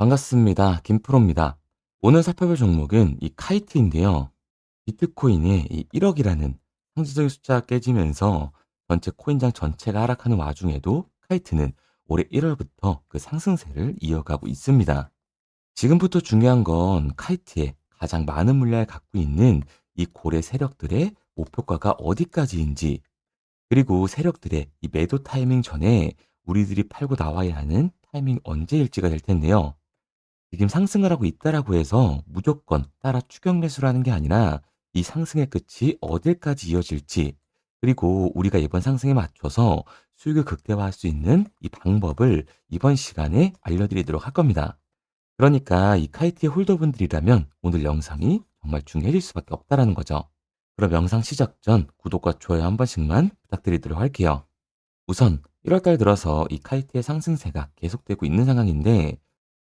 반갑습니다. 김프로입니다. 오늘 살펴볼 종목은 이 카이트인데요. 비트코인의 이 1억이라는 상징적인 숫자가 깨지면서 전체 코인장 전체가 하락하는 와중에도 카이트는 올해 1월부터 그 상승세를 이어가고 있습니다. 지금부터 중요한 건 카이트에 가장 많은 물량을 갖고 있는 이 고래 세력들의 목표가가 어디까지인지, 그리고 세력들의 이 매도 타이밍 전에 우리들이 팔고 나와야 하는 타이밍 언제일지가 될 텐데요. 지금 상승을 하고 있다라고 해서 무조건 따라 추격 매수를 하는 게 아니라 이 상승의 끝이 어딜까지 이어질지, 그리고 우리가 이번 상승에 맞춰서 수익을 극대화할 수 있는 이 방법을 이번 시간에 알려드리도록 할 겁니다. 그러니까 이 카이트의 홀더분들이라면 오늘 영상이 정말 중요해질 수밖에 없다라는 거죠. 그럼 영상 시작 전 구독과 좋아요 한 번씩만 부탁드리도록 할게요. 우선 1월달 들어서 이 카이트의 상승세가 계속되고 있는 상황인데,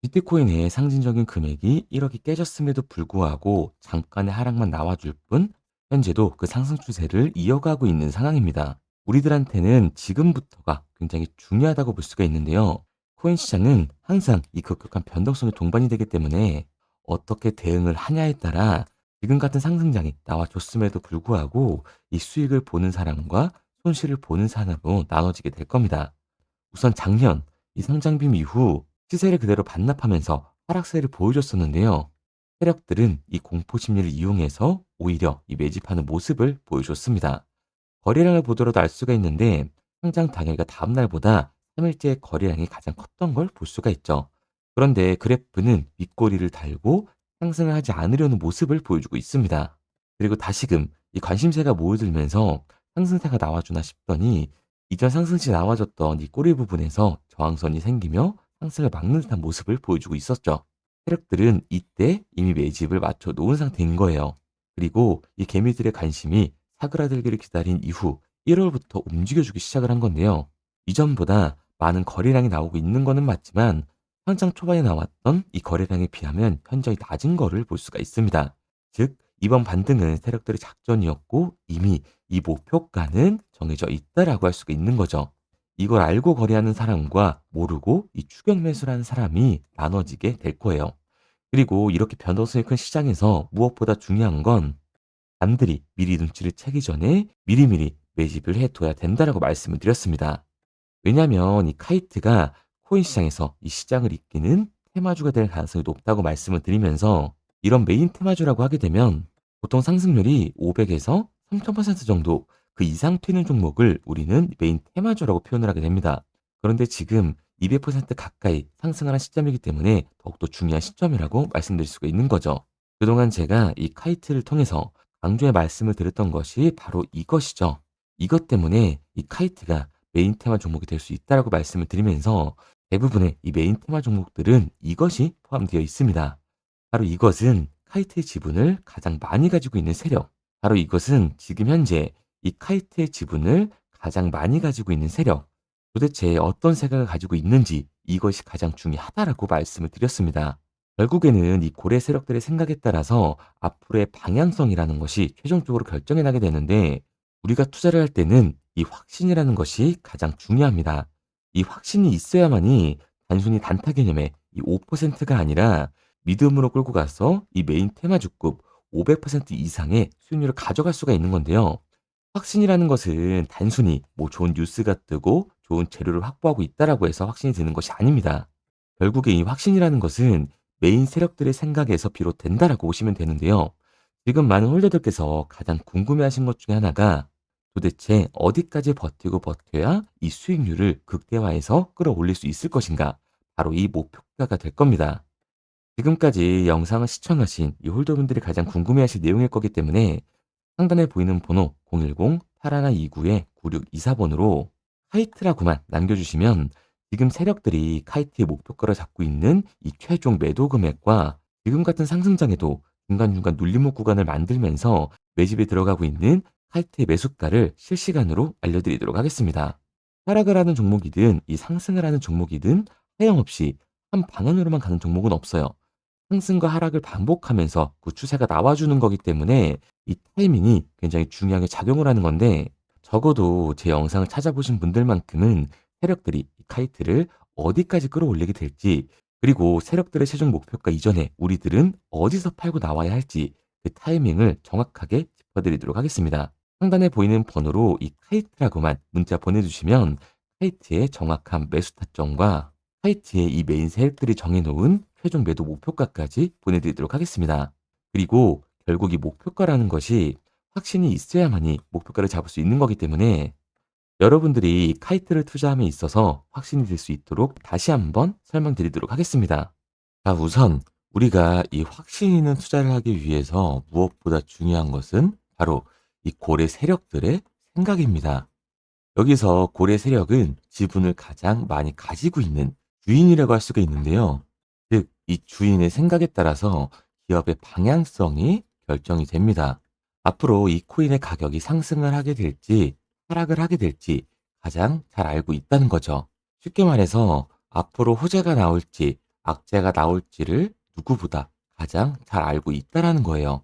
비트코인의 상징적인 금액이 1억이 깨졌음에도 불구하고 잠깐의 하락만 나와줄 뿐 현재도 그 상승 추세를 이어가고 있는 상황입니다. 우리들한테는 지금부터가 굉장히 중요하다고 볼 수가 있는데요. 코인 시장은 항상 이 급격한 변동성이 동반이 되기 때문에 어떻게 대응을 하냐에 따라 지금 같은 상승장이 나와줬음에도 불구하고 이 수익을 보는 사람과 손실을 보는 사람으로 나눠지게 될 겁니다. 우선 작년 이 성장빔 이후 시세를 그대로 반납하면서 하락세를 보여줬었는데요. 세력들은 이 공포 심리를 이용해서 오히려 이 매집하는 모습을 보여줬습니다. 거래량을 보더라도 알 수가 있는데 상장 당일과 다음 날보다 3일째 거래량이 가장 컸던 걸 볼 수가 있죠. 그런데 그래프는 윗꼬리를 달고 상승을 하지 않으려는 모습을 보여주고 있습니다. 그리고 다시금 이 관심세가 모여들면서 상승세가 나와주나 싶더니 이전 상승시 나와줬던 이 꼬리 부분에서 저항선이 생기며 상승을 막는 듯한 모습을 보여주고 있었죠. 세력들은 이때 이미 매집을 맞춰 놓은 상태인 거예요. 그리고 이 개미들의 관심이 사그라들기를 기다린 이후 1월부터 움직여주기 시작을 한 건데요. 이전보다 많은 거래량이 나오고 있는 거는 맞지만 한창 초반에 나왔던 이 거래량에 비하면 현저히 낮은 거를 볼 수가 있습니다. 즉, 이번 반등은 세력들의 작전이었고 이미 이 목표가는 정해져 있다라고 할 수가 있는 거죠. 이걸 알고 거래하는 사람과 모르고 이 추격 매수를 하는 사람이 나눠지게 될 거예요. 그리고 이렇게 변동성이 큰 시장에서 무엇보다 중요한 건 남들이 미리 눈치를 채기 전에 미리미리 매집을 해둬야 된다라고 말씀을 드렸습니다. 왜냐하면 이 카이트가 코인 시장에서 이 시장을 이끄는 테마주가 될 가능성이 높다고 말씀을 드리면서, 이런 메인 테마주라고 하게 되면 보통 상승률이 500에서 3000% 정도 그 이상 튀는 종목을 우리는 메인 테마주라고 표현을 하게 됩니다. 그런데 지금 200% 가까이 상승하는 시점이기 때문에 더욱더 중요한 시점이라고 말씀드릴 수가 있는 거죠. 그동안 제가 이 카이트를 통해서 강조해 말씀을 드렸던 것이 바로 이것이죠. 이것 때문에 이 카이트가 메인 테마 종목이 될 수 있다라고 말씀을 드리면서 대부분의 이 메인 테마 종목들은 이것이 포함되어 있습니다. 바로 이것은 카이트의 지분을 가장 많이 가지고 있는 세력. 바로 이것은 지금 현재 이 카이트의 지분을 가장 많이 가지고 있는 세력. 도대체 어떤 세력을 가지고 있는지 이것이 가장 중요하다라고 말씀을 드렸습니다. 결국에는 이 고래 세력들의 생각에 따라서 앞으로의 방향성이라는 것이 최종적으로 결정이 나게 되는데, 우리가 투자를 할 때는 이 확신이라는 것이 가장 중요합니다. 이 확신이 있어야만이 단순히 단타 개념의 이 5%가 아니라 믿음으로 끌고 가서 이 메인 테마주급 500% 이상의 수익률을 가져갈 수가 있는 건데요. 확신이라는 것은 단순히 뭐 좋은 뉴스가 뜨고 좋은 재료를 확보하고 있다라고 해서 확신이 드는 것이 아닙니다. 결국에 이 확신이라는 것은 메인 세력들의 생각에서 비롯된다라고 보시면 되는데요. 지금 많은 홀더들께서 가장 궁금해하신 것 중에 하나가 도대체 어디까지 버티고 버텨야 이 수익률을 극대화해서 끌어올릴 수 있을 것인가? 바로 이 목표가가 될 겁니다. 지금까지 영상을 시청하신 이 홀더분들이 가장 궁금해하실 내용일 거기 때문에 상단에 보이는 번호 010-8129-9624번으로 카이트라고만 남겨주시면 지금 세력들이 카이트의 목표가를 잡고 있는 이 최종 매도 금액과 지금 같은 상승장에도 중간중간 눌림목 구간을 만들면서 매집에 들어가고 있는 카이트의 매수가를 실시간으로 알려드리도록 하겠습니다. 하락을 하는 종목이든 이 상승을 하는 종목이든 하염없이 한 방향으로만 가는 종목은 없어요. 상승과 하락을 반복하면서 그 추세가 나와주는 거기 때문에 이 타이밍이 굉장히 중요하게 작용을 하는 건데, 적어도 제 영상을 찾아보신 분들만큼은 세력들이 이 카이트를 어디까지 끌어올리게 될지 그리고 세력들의 최종 목표가 이전에 우리들은 어디서 팔고 나와야 할지 그 타이밍을 정확하게 짚어드리도록 하겠습니다. 상단에 보이는 번호로 이 카이트라고만 문자 보내주시면 카이트의 정확한 매수 타점과 카이트의 이 메인 세력들이 정해놓은 최종 매도 목표가까지 보내드리도록 하겠습니다. 그리고 결국 이 목표가라는 것이 확신이 있어야만이 목표가를 잡을 수 있는 거기 때문에 여러분들이 카이트를 투자함에 있어서 확신이 될 수 있도록 다시 한번 설명드리도록 하겠습니다. 자, 우선 우리가 이 확신 있는 투자를 하기 위해서 무엇보다 중요한 것은 바로 이 고래 세력들의 생각입니다. 여기서 고래 세력은 지분을 가장 많이 가지고 있는 주인이라고 할 수가 있는데요. 즉, 이 주인의 생각에 따라서 기업의 방향성이 결정이 됩니다. 앞으로 이 코인의 가격이 상승을 하게 될지 하락을 하게 될지 가장 잘 알고 있다는 거죠. 쉽게 말해서 앞으로 호재가 나올지 악재가 나올지를 누구보다 가장 잘 알고 있다라는 거예요.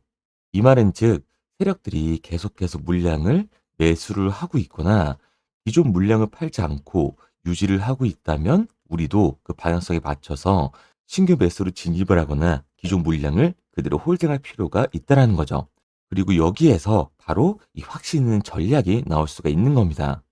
이 말은 즉 세력들이 계속해서 물량을 매수를 하고 있거나 기존 물량을 팔지 않고 유지를 하고 있다면 우리도 그 방향성에 맞춰서 신규 매수로 진입을 하거나 기존 물량을 그대로 홀딩할 필요가 있다라는 거죠. 그리고 여기에서 바로 이 확신 있는 전략이 나올 수가 있는 겁니다.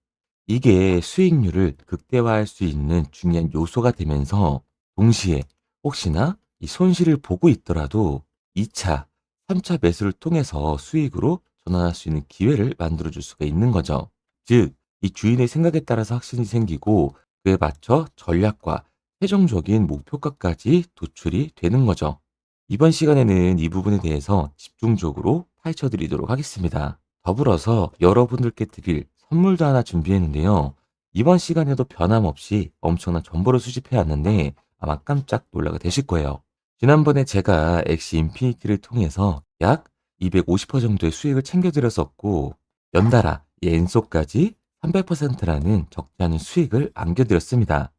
이게 수익률을 극대화할 수 있는 중요한 요소가 되면서 동시에 혹시나 이 손실을 보고 있더라도 2차, 3차 매수를 통해서 수익으로 전환할 수 있는 기회를 만들어 줄 수가 있는 거죠. 즉, 이 주인의 생각에 따라서 확신이 생기고 그에 맞춰 전략과 최종적인 목표가까지 도출이 되는 거죠. 이번 시간에는 이 부분에 대해서 집중적으로 파헤쳐 드리도록 하겠습니다. 더불어서 여러분들께 드릴 선물도 하나 준비했는데요. 이번 시간에도 변함없이 엄청난 정보를 수집해 왔는데 아마 깜짝 놀라게 되실 거예요. 지난번에 제가 엑시 인피니티를 통해서 약 250% 정도의 수익을 챙겨드렸었고 연달아 이 엔소까지 300%라는 적지 않은 수익을 안겨드렸습니다.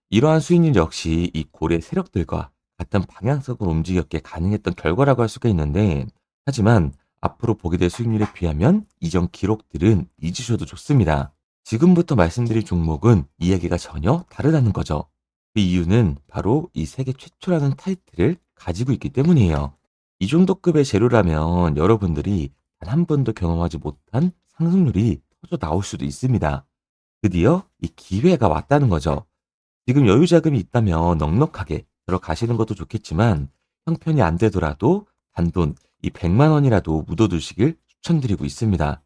이러한 수익률 역시 이 고래 세력들과 같은 방향성으로 움직였기에 가능했던 결과라고 할 수가 있는데 하지만 앞으로 보게 될 수익률에 비하면 이전 기록들은 잊으셔도 좋습니다. 지금부터 말씀드릴 종목은 이야기가 전혀 다르다는 거죠. 그 이유는 바로 이 세계 최초라는 타이틀을 가지고 있기 때문이에요. 이 정도 급의 재료라면 여러분들이 단 한 번도 경험하지 못한 상승률이 터져 나올 수도 있습니다. 드디어 이 기회가 왔다는 거죠. 지금 여유 자금이 있다면 넉넉하게 들어가시는 것도 좋겠지만 형편이 안 되더라도 단돈 이 100만 원이라도 묻어두시길 추천드리고 있습니다.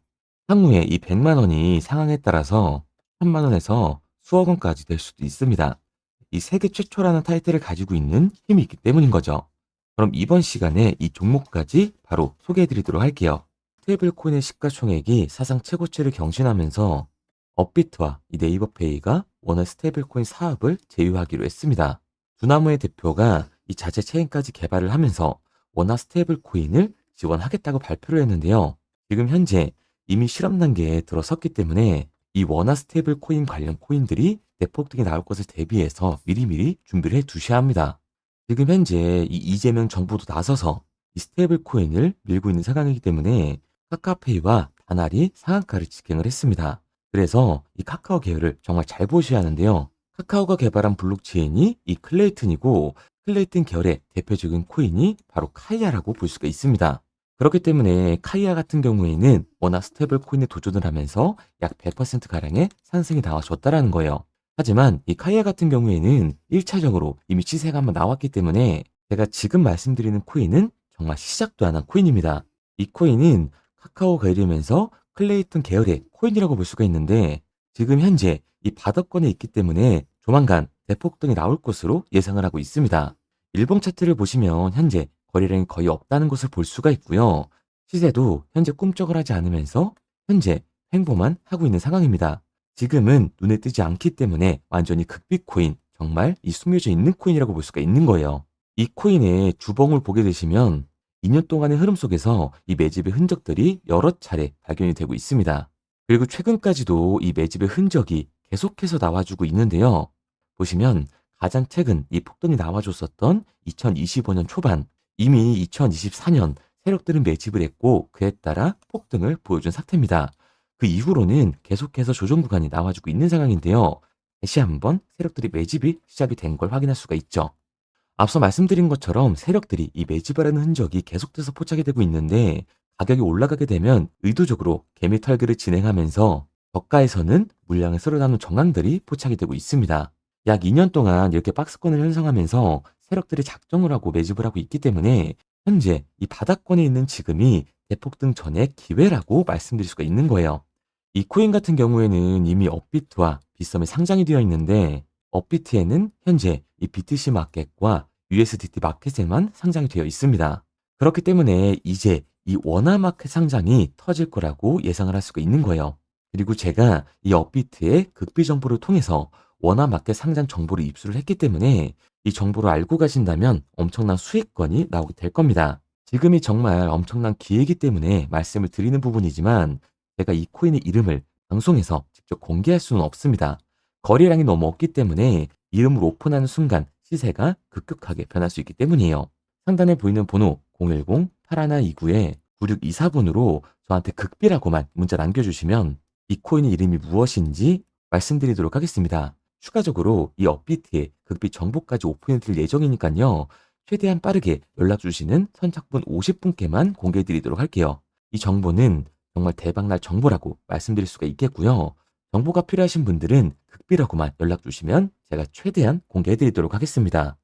향후에 이 100만 원이 상황에 따라서 1000만 원에서 수억 원까지 될 수도 있습니다. 이 세계 최초라는 타이틀을 가지고 있는 힘이 있기 때문인 거죠. 그럼 이번 시간에 이 종목까지 바로 소개해 드리도록 할게요. 스테이블코인의 시가총액이 사상 최고치를 경신하면서 업비트와 이 네이버페이가 원화 스테이블코인 사업을 제휴하기로 했습니다. 두나무의 대표가 이 자체 체인까지 개발을 하면서 원화 스테이블코인을 지원하겠다고 발표를 했는데요. 지금 현재 이미 실험 단계에 들어섰기 때문에 이 원화 스테이블코인 관련 코인들이 대폭등이 나올 것을 대비해서 미리미리 준비를 해 두셔야 합니다. 지금 현재 이 이재명 정부도 나서서 이 스테이블코인을 밀고 있는 상황이기 때문에 카카오페이와 다날이 상한가를 직행을 했습니다. 그래서 이 카카오 계열을 정말 잘 보셔야 하는데요. 카카오가 개발한 블록체인이 이 클레이튼이고 클레이튼 계열의 대표적인 코인이 바로 카이아라고 볼 수가 있습니다. 그렇기 때문에 카이아 같은 경우에는 워낙 스테이블 코인에 도전을 하면서 약 100%가량의 상승이 나와줬다라는 거예요. 하지만 이 카이아 같은 경우에는 1차적으로 이미 시세가 한번 나왔기 때문에 제가 지금 말씀드리는 코인은 정말 시작도 안 한 코인입니다. 이 코인은 카카오 계열이면서 클레이튼 계열의 코인이라고 볼 수가 있는데 지금 현재 이 바닥권에 있기 때문에 조만간 대폭등이 나올 것으로 예상을 하고 있습니다. 일봉 차트를 보시면 현재 거래량이 거의 없다는 것을 볼 수가 있고요. 시세도 현재 꿈쩍을 하지 않으면서 현재 횡보만 하고 있는 상황입니다. 지금은 눈에 띄지 않기 때문에 완전히 극비코인, 정말 이 숨겨져 있는 코인이라고 볼 수가 있는 거예요. 이 코인의 주봉을 보게 되시면 2년 동안의 흐름 속에서 이 매집의 흔적들이 여러 차례 발견이 되고 있습니다. 그리고 최근까지도 이 매집의 흔적이 계속해서 나와주고 있는데요. 보시면 가장 최근 이 폭등이 나와줬었던 2025년 초반, 이미 2024년 세력들은 매집을 했고 그에 따라 폭등을 보여준 상태입니다. 그 이후로는 계속해서 조정 구간이 나와주고 있는 상황인데요. 다시 한번 세력들이 매집이 시작이 된 걸 확인할 수가 있죠. 앞서 말씀드린 것처럼 세력들이 이 매집하려는 흔적이 계속돼서 포착이 되고 있는데 가격이 올라가게 되면 의도적으로 개미 털기를 진행하면서 저가에서는 물량을 쓸어 담는 정황들이 포착이 되고 있습니다. 약 2년 동안 이렇게 박스권을 형성하면서 세력들이 작정을 하고 매집을 하고 있기 때문에 현재 이 바닥권에 있는 지금이 대폭등 전의 기회라고 말씀드릴 수가 있는 거예요. 이 코인 같은 경우에는 이미 업비트와 빗썸에 상장이 되어 있는데 업비트에는 현재 이 BTC 마켓과 USDT 마켓에만 상장이 되어 있습니다. 그렇기 때문에 이제 이 원화 마켓 상장이 터질 거라고 예상을 할 수가 있는 거예요. 그리고 제가 이 업비트의 극비 정보를 통해서 원화 마켓 상장 정보를 입수를 했기 때문에 이 정보를 알고 가신다면 엄청난 수익권이 나오게 될 겁니다. 지금이 정말 엄청난 기회이기 때문에 말씀을 드리는 부분이지만 제가 이 코인의 이름을 방송에서 직접 공개할 수는 없습니다. 거래량이 너무 없기 때문에 이름을 오픈하는 순간 시세가 급격하게 변할 수 있기 때문이에요. 상단에 보이는 번호 010-8129-9624번으로 저한테 극비라고만 문자 남겨주시면 이 코인의 이름이 무엇인지 말씀드리도록 하겠습니다. 추가적으로 이 업비트의 극비 정보까지 오픈해 드릴 예정이니까요. 최대한 빠르게 연락 주시는 선착분 50분께만 공개해 드리도록 할게요. 이 정보는 정말 대박날 정보라고 말씀드릴 수가 있겠고요. 정보가 필요하신 분들은 극비라고만 연락 주시면 제가 최대한 공개해 드리도록 하겠습니다.